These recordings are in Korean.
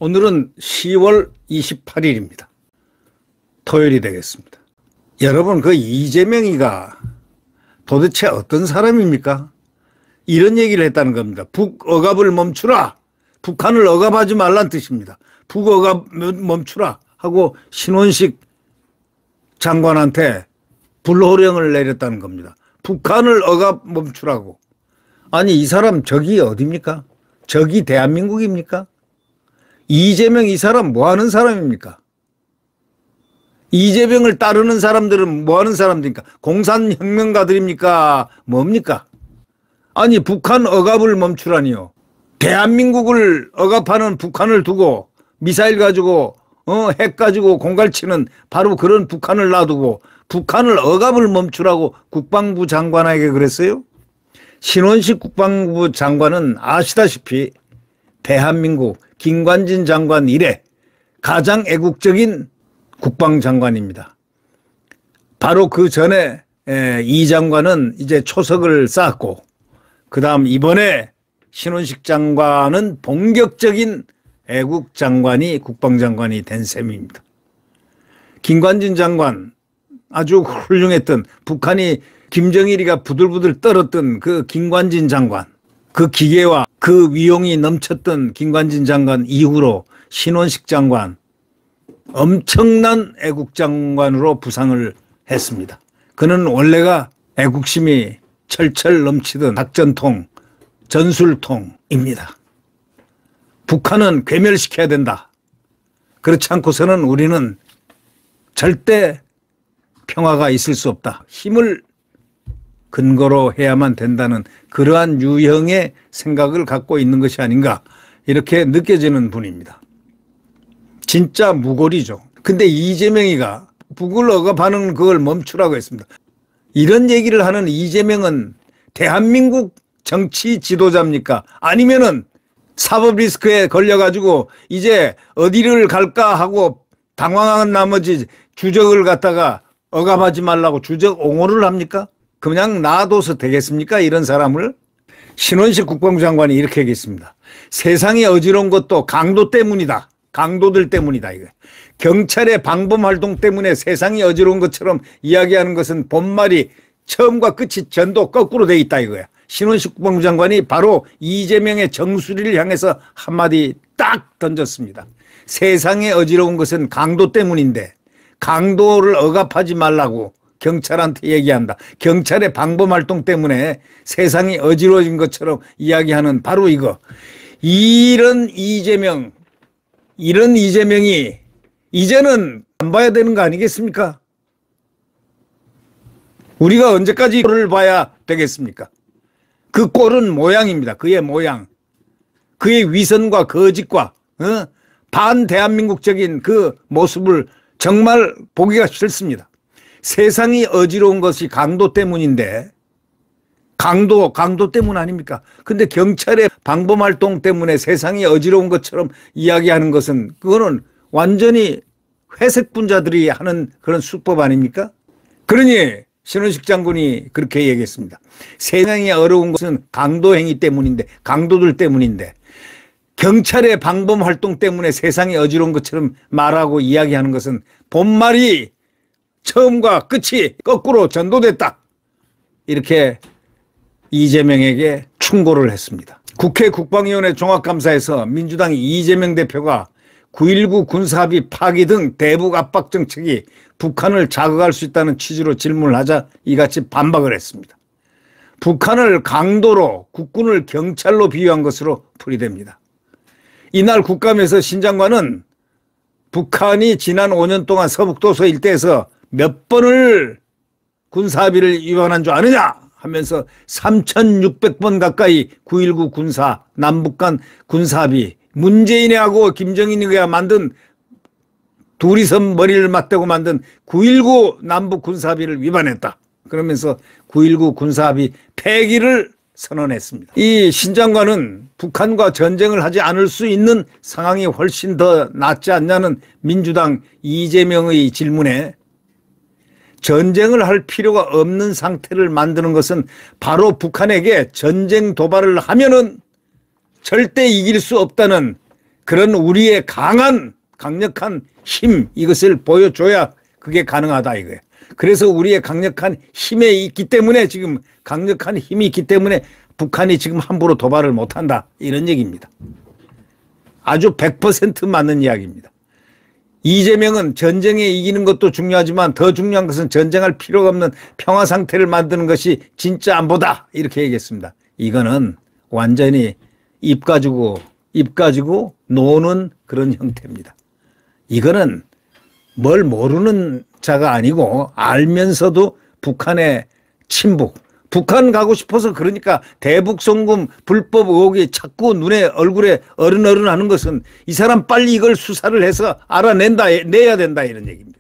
오늘은 10월 28일입니다. 토요일이 되겠습니다. 여러분, 그 이재명이가 도대체 어떤 사람입니까? 이런 얘기를 했다는 겁니다. 북억압을 멈추라. 북한을 억압하지 말란 뜻입니다. 북억압 멈추라 하고 신원식 장관한테 불호령을 내렸다는 겁니다. 북한을 억압 멈추라고. 아니, 이 사람 적이 어디입니까? 적이 대한민국입니까? 이재명 이 사람 뭐 하는 사람입니까? 이재명을 따르는 사람들은 뭐 하는 사람들입니까? 공산혁명가들입니까? 뭡니까? 아니, 북한 억압을 멈추라니요. 대한민국을 억압하는 북한을 두고 미사일 가지고 핵 가지고 공갈치는 바로 그런 북한을 놔두고 북한을 억압을 멈추라고 국방부 장관에게 그랬어요? 신원식 국방부 장관은 아시다시피 대한민국 김관진 장관 이래 가장 애국적인 국방장관입니다. 바로 그 전에 이 장관은 이제 초석을 쌓았고, 그 다음 이번에 신원식 장관은 본격적인 애국 장관이 국방장관이 된 셈입니다. 김관진 장관 아주 훌륭했던, 북한이 김정일이가 부들부들 떨었던 그 김관진 장관, 그 기계와 그 위용이 넘쳤던 김관진 장관 이후로 신원식 장관 엄청난 애국장관으로 부상을 했습니다. 그는 원래가 애국심이 철철 넘치던 작전통, 전술통입니다. 북한은 괴멸시켜야 된다. 그렇지 않고서는 우리는 절대 평화가 있을 수 없다. 힘을 근거로 해야만 된다는 그러한 유형의 생각을 갖고 있는 것이 아닌가, 이렇게 느껴지는 분입니다. 진짜 무골이죠. 근데 이재명이가 북을 억압하는 그걸 멈추라고 했습니다. 이런 얘기를 하는 이재명은 대한민국 정치 지도자입니까? 아니면은 사법 리스크에 걸려가지고 이제 어디를 갈까 하고 당황한 나머지 주적을 갖다가 억압하지 말라고 주적 옹호를 합니까? 그냥 놔둬서 되겠습니까? 이런 사람을. 신원식 국방부 장관이 이렇게 얘기했습니다. 세상이 어지러운 것도 강도 때문이다. 강도들 때문이다. 이거. 경찰의 방범 활동 때문에 세상이 어지러운 것처럼 이야기하는 것은 본말이 처음과 끝이 전도 거꾸로 돼 있다 이거야. 신원식 국방부 장관이 바로 이재명의 정수리를 향해서 한마디 딱 던졌습니다. 세상에 어지러운 것은 강도 때문인데 강도를 억압하지 말라고 경찰한테 얘기한다. 경찰의 방범 활동 때문에 세상이 어지러워진 것처럼 이야기하는 바로 이거. 이런 이재명이 이제는 안 봐야 되는 거 아니겠습니까? 우리가 언제까지 꼴을 봐야 되겠습니까? 그 꼴은 모양입니다. 그의 모양. 그의 위선과 거짓과 반대한민국적인 그 모습을 정말 보기가 싫습니다. 세상이 어지러운 것이 강도 때문인데, 강도 때문 아닙니까? 근데 경찰의 방범활동 때문에 세상이 어지러운 것처럼 이야기하는 것은 그거는 완전히 회색 분자들이 하는 그런 수법 아닙니까? 그러니 신원식 장군이 그렇게 얘기했습니다. 세상이 어려운 것은 강도 행위 때문인데, 강도들 때문인데 경찰의 방범활동 때문에 세상이 어지러운 것처럼 말하고 이야기하는 것은 본말이 처음과 끝이 거꾸로 전도됐다. 이렇게 이재명에게 충고를 했습니다. 국회 국방위원회 종합감사에서 민주당 이재명 대표가 9.19 군사합의 파기 등 대북 압박 정책이 북한을 자극할 수 있다는 취지로 질문을 하자 이같이 반박을 했습니다. 북한을 강도로, 국군을 경찰로 비유한 것으로 풀이됩니다. 이날 국감에서 신 장관은 북한이 지난 5년 동안 서북도서 일대에서 몇 번을 군사합의를 위반한 줄 아느냐 하면서 3,600번 가까이 9.19 군사, 남북 간 군사합의, 문재인하고 김정인이가 만든 둘이서 머리를 맞대고 만든 9.19 남북 군사합의를 위반했다. 그러면서 9.19 군사합의 폐기를 선언했습니다. 이 신 장관은 북한과 전쟁을 하지 않을 수 있는 상황이 훨씬 더 낫지 않냐는 민주당 이재명의 질문에 전쟁을 할 필요가 없는 상태를 만드는 것은 바로 북한에게 전쟁 도발을 하면은 절대 이길 수 없다는 그런 우리의 강력한 힘, 이것을 보여줘야 그게 가능하다 이거예요. 그래서 우리의 강력한 힘에 있기 때문에, 지금 강력한 힘이 있기 때문에 북한이 지금 함부로 도발을 못한다, 이런 얘기입니다. 아주 100% 맞는 이야기입니다. 이재명은 전쟁에 이기는 것도 중요하지만 더 중요한 것은 전쟁할 필요가 없는 평화 상태를 만드는 것이 진짜 안보다, 이렇게 얘기했습니다. 이거는 완전히 입 가지고 노는 그런 형태입니다. 이거는 뭘 모르는 자가 아니고 알면서도 북한의 친북, 북한 가고 싶어서, 그러니까 대북송금 불법 의혹이 자꾸 얼굴에 어른어른 하는 것은 이 사람 빨리 이걸 수사를 해서 내야 된다, 이런 얘기입니다.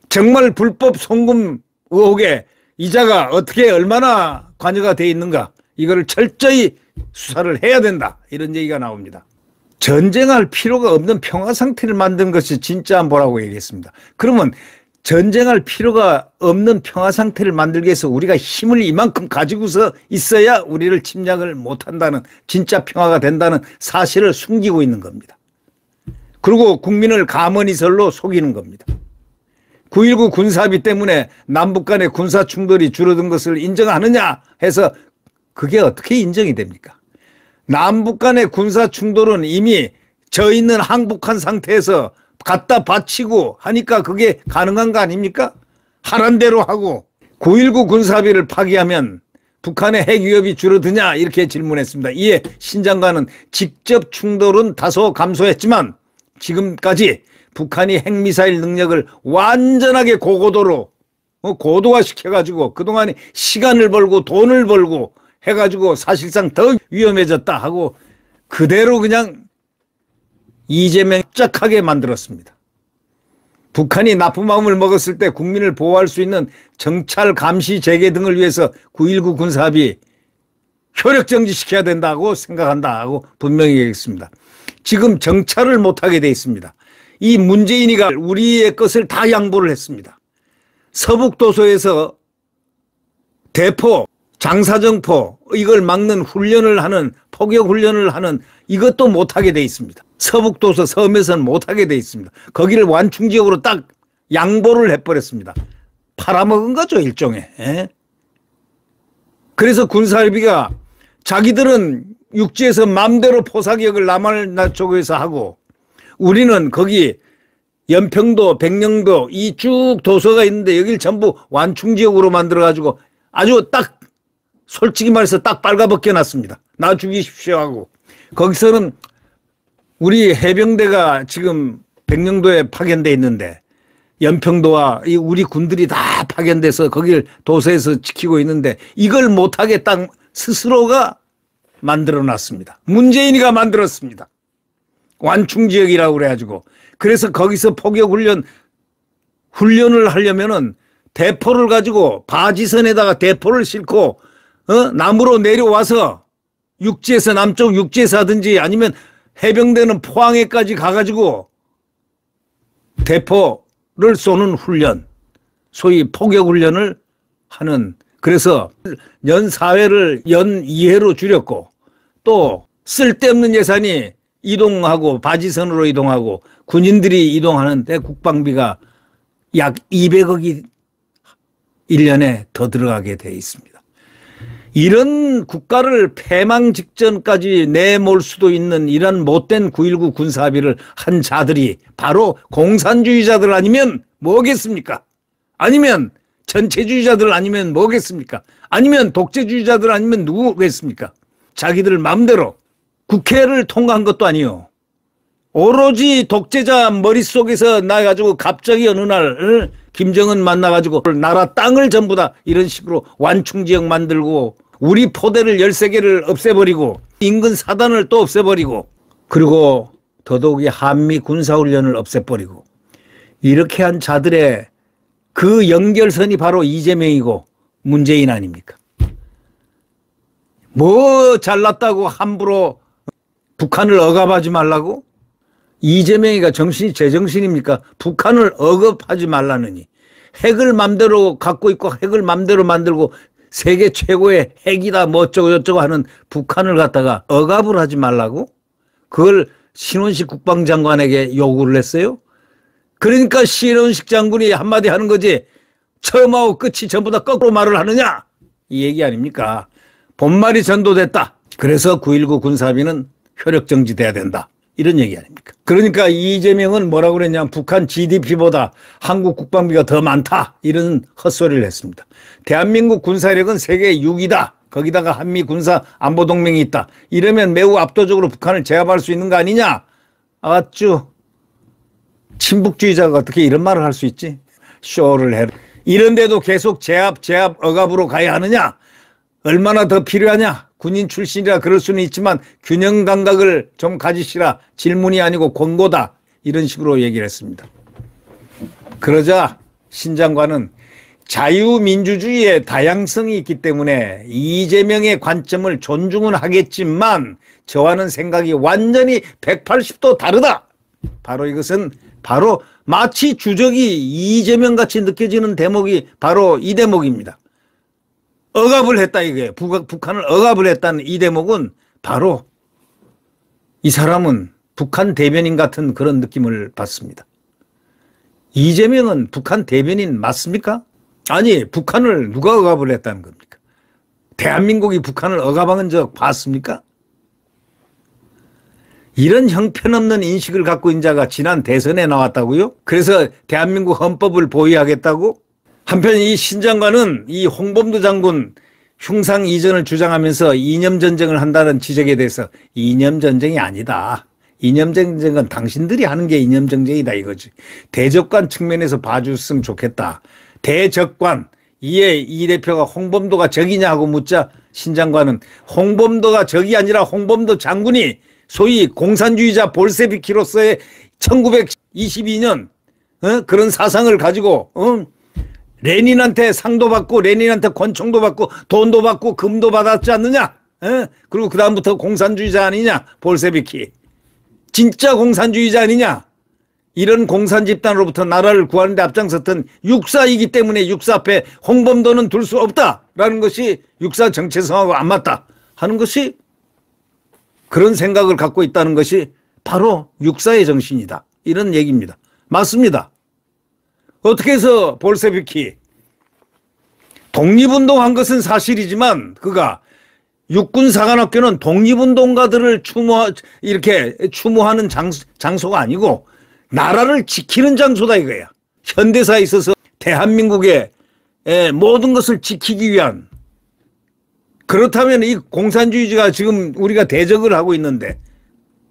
정말 불법 송금 의혹에 이자가 어떻게 얼마나 관여가 되어 있는가, 이걸 철저히 수사를 해야 된다, 이런 얘기가 나옵니다. 전쟁할 필요가 없는 평화 상태를 만든 것이 진짜 안보라고 얘기했습니다. 그러면 전쟁할 필요가 없는 평화 상태를 만들기 위해서 우리가 힘을 이만큼 가지고서 있어야 우리를 침략을 못한다는, 진짜 평화가 된다는 사실을 숨기고 있는 겁니다. 그리고 국민을 가머니설로 속이는 겁니다. 9.19 군사합의 때문에 남북 간의 군사 충돌이 줄어든 것을 인정하느냐 해서 그게 어떻게 인정이 됩니까? 남북 간의 군사 충돌은 이미 져 있는 항복한 상태에서 갖다 바치고 하니까 그게 가능한 거 아닙니까? 하란 대로 하고. 9.19 군사합의를 파기하면 북한의 핵 위협이 줄어드냐, 이렇게 질문했습니다. 이에 신 장관은 직접 충돌은 다소 감소했지만 지금까지 북한이 핵미사일 능력을 완전하게 고고도로 고도화시켜가지고 그동안에 시간을 벌고 돈을 벌고 해가지고 사실상 더 위험해졌다 하고 그대로 그냥 이재명 짝하게 만들었습니다. 북한이 나쁜 마음을 먹었을 때 국민을 보호할 수 있는 정찰 감시 재개 등을 위해서 9.19 군사합의 효력 정지시켜야 된다고 생각한다 하고 분명히 얘기했습니다. 지금 정찰을 못하게 돼 있습니다. 이 문재인이가 우리의 것을 다 양보를 했습니다. 서북도서에서 대포, 장사정포 이걸 막는 훈련을 하는, 포격 훈련을 하는 이것도 못하게 돼 있습니다. 서북도서 섬에서는 못하게 돼 있습니다. 거기를 완충지역으로 딱 양보를 해버렸습니다. 팔아먹은 거죠, 일종의. 그래서 군사합의가 자기들은 육지에서 마음대로 포사격을 남한쪽에서 하고 우리는 거기 연평도, 백령도 이 쭉 도서가 있는데 여기를 전부 완충지역으로 만들어가지고 아주 딱 솔직히 말해서 딱 빨가벗겨 놨습니다. 나 죽이십시오 하고. 거기서는 우리 해병대가 지금 백령도에 파견돼 있는데 연평도와 우리 군들이 다 파견돼서 거기를 도서에서 지키고 있는데 이걸 못하게 딱 스스로가 만들어 놨습니다. 문재인이가 만들었습니다. 완충지역이라고 그래가지고. 그래서 거기서 포격 훈련을 하려면은 대포를 가지고 바지선에다가 대포를 싣고 남으로 내려와서 육지에서, 남쪽 육지에서 하든지 아니면 해병대는 포항에까지 가가지고 대포를 쏘는 훈련, 소위 포격 훈련을 하는. 그래서 연 4회를 연 2회로 줄였고 또 쓸데없는 예산이 이동하고 바지선으로 이동하고 군인들이 이동하는데 국방비가 약 200억이 1년에 더 들어가게 돼 있습니다. 이런 국가를 패망 직전까지 내몰 수도 있는 이런 못된 9.19 군사합의를 한 자들이 바로 공산주의자들 아니면 뭐겠습니까? 아니면 전체주의자들 아니면 뭐겠습니까? 아니면 독재주의자들 아니면 누구겠습니까? 자기들 마음대로 국회를 통과한 것도 아니요. 오로지 독재자 머릿속에서 나가지고 갑자기 어느 날 김정은 만나가지고 나라 땅을 전부 다 이런 식으로 완충지역 만들고 우리 포대를 13개를 없애버리고 인근 사단을 또 없애버리고 그리고 더더욱이 한미 군사훈련을 없애버리고 이렇게 한 자들의 그 연결선이 바로 이재명이고 문재인 아닙니까? 뭐 잘났다고 함부로 북한을 억압하지 말라고? 이재명이가 정신이 제정신입니까? 북한을 억압하지 말라느니. 핵을 맘대로 갖고 있고 핵을 맘대로 만들고 세계 최고의 핵이다 뭐 어쩌고 저쩌고 하는 북한을 갖다가 억압을 하지 말라고? 그걸 신원식 국방장관에게 요구를 했어요? 그러니까 신원식 장군이 한마디 하는 거지 처음하고 끝이 전부 다 거꾸로 말을 하느냐? 이 얘기 아닙니까? 본말이 전도됐다. 그래서 9.19 군사합의는 효력정지돼야 된다. 이런 얘기 아닙니까? 그러니까 이재명은 뭐라고 그랬냐면 북한 GDP보다 한국 국방비가 더 많다. 이런 헛소리를 했습니다. 대한민국 군사력은 세계 6위다. 거기다가 한미 군사 안보 동맹이 있다. 이러면 매우 압도적으로 북한을 제압할 수 있는 거 아니냐? 아주 친북주의자가 어떻게 이런 말을 할 수 있지? 쇼를 해. 이런데도 계속 제압 억압으로 가야 하느냐? 얼마나 더 필요하냐? 군인 출신이라 그럴 수는 있지만 균형 감각을 좀 가지시라. 질문이 아니고 권고다. 이런 식으로 얘기를 했습니다. 그러자 신 장관은 자유민주주의의 다양성이 있기 때문에 이재명의 관점을 존중은 하겠지만 저와는 생각이 완전히 180도 다르다. 바로 이것은 바로 마치 주적이 이재명 같이 느껴지는 대목이 바로 이 대목입니다. 억압을 했다 이게. 북한을 억압을 했다는 이 대목은 바로 이 사람은 북한 대변인 같은 그런 느낌을 받습니다. 이재명은 북한 대변인 맞습니까? 아니 북한을 누가 억압을 했다는 겁니까? 대한민국이 북한을 억압한 적 봤습니까? 이런 형편없는 인식을 갖고 있는 자가 지난 대선에 나왔다고요? 그래서 대한민국 헌법을 보위하겠다고? 한편 이 신 장관은 이 홍범도 장군 흉상 이전을 주장하면서 이념전쟁을 한다는 지적에 대해서 이념전쟁이 아니다. 이념전쟁은 당신들이 하는 게 이념전쟁이다 이거지. 대적관 측면에서 봐줬으면 좋겠다. 대적관. 이에 이 대표가 홍범도가 적이냐 하고 묻자 신 장관은 홍범도가 적이 아니라 홍범도 장군이 소위 공산주의자 볼세비키로서의 1922년 그런 사상을 가지고 레닌한테 상도 받고 레닌한테 권총도 받고 돈도 받고 금도 받았지 않느냐? 그리고 그 다음부터 공산주의자 아니냐? 볼세비키. 진짜 공산주의자 아니냐? 이런 공산 집단으로부터 나라를 구하는 데 앞장섰던 육사이기 때문에 육사 앞에 홍범도는 둘 수 없다라는 것이 육사 정체성하고 안 맞다 하는 것이 그런 생각을 갖고 있다는 것이 바로 육사의 정신이다. 이런 얘기입니다. 맞습니다. 어떻게 해서 볼세비키 독립운동한 것은 사실이지만 그가 육군사관학교는 독립운동가들을 이렇게 추모하는 장소가 아니고 나라를 지키는 장소다 이거야. 현대사에 있어서 대한민국의 모든 것을 지키기 위한 그렇다면 이 공산주의자가 지금 우리가 대적을 하고 있는데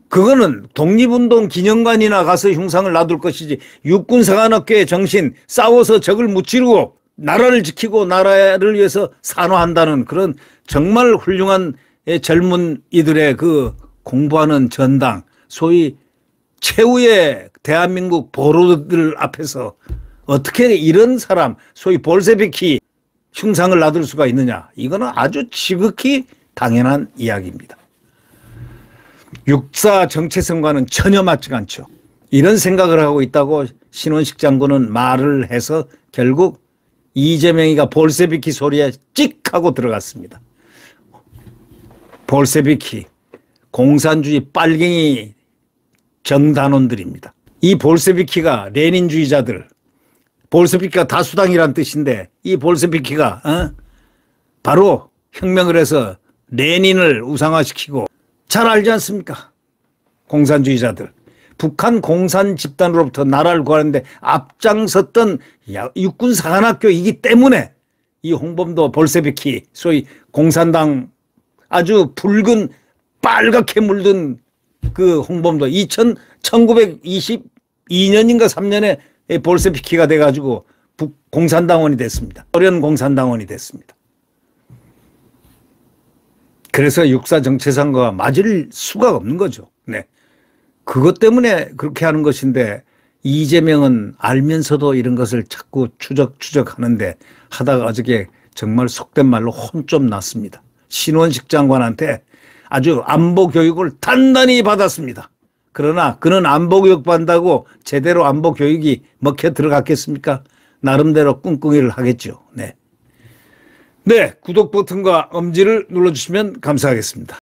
그거는 독립운동 기념관이나 가서 흉상을 놔둘 것이지 육군사관학교의 정신 싸워서 적을 무찌르고 나라를 지키고 나라를 위해서 산화한다는 그런 정말 훌륭한 젊은이들의 그 공부하는 전당 소위 최후의 대한민국 보로들 앞에서 어떻게 이런 사람 소위 볼세비키 흉상을 놔둘 수가 있느냐. 이거는 아주 지극히 당연한 이야기입니다. 육사 정체성과는 전혀 맞지가 않죠. 이런 생각을 하고 있다고 신원식 장군은 말을 해서 결국 이재명이가 볼세비키 소리에 찍 하고 들어갔습니다. 볼세비키, 공산주의 빨갱이 정단원들입니다. 이 볼세비키가 레닌주의자들, 볼세비키가 다수당이란 뜻인데 이 볼세비키가 바로 혁명을 해서 레닌을 우상화시키고 잘 알지 않습니까? 공산주의자들. 북한 공산 집단으로부터 나라를 구하는데 앞장섰던 육군사관학교이기 때문에 이 홍범도 볼세비키 소위 공산당 아주 붉은 빨갛게 물든 그 홍범도 1922년인가 3년에 볼세비키가 돼가지고 공산당원이 됐습니다. 소련 공산당원이 됐습니다. 그래서 육사 정체성과 맞을 수가 없는 거죠. 네. 그것 때문에 그렇게 하는 것인데 이재명은 알면서도 이런 것을 자꾸 추적하는데 하다가 어저께 정말 속된 말로 혼 좀 났습니다. 신원식 장관한테 아주 안보 교육을 단단히 받았습니다. 그러나 그는 안보 교육 받는다고 제대로 안보 교육이 먹혀 들어갔겠습니까? 나름대로 꿍꿍이를 하겠죠. 네. 네, 구독 버튼과 엄지를 눌러주시면 감사하겠습니다.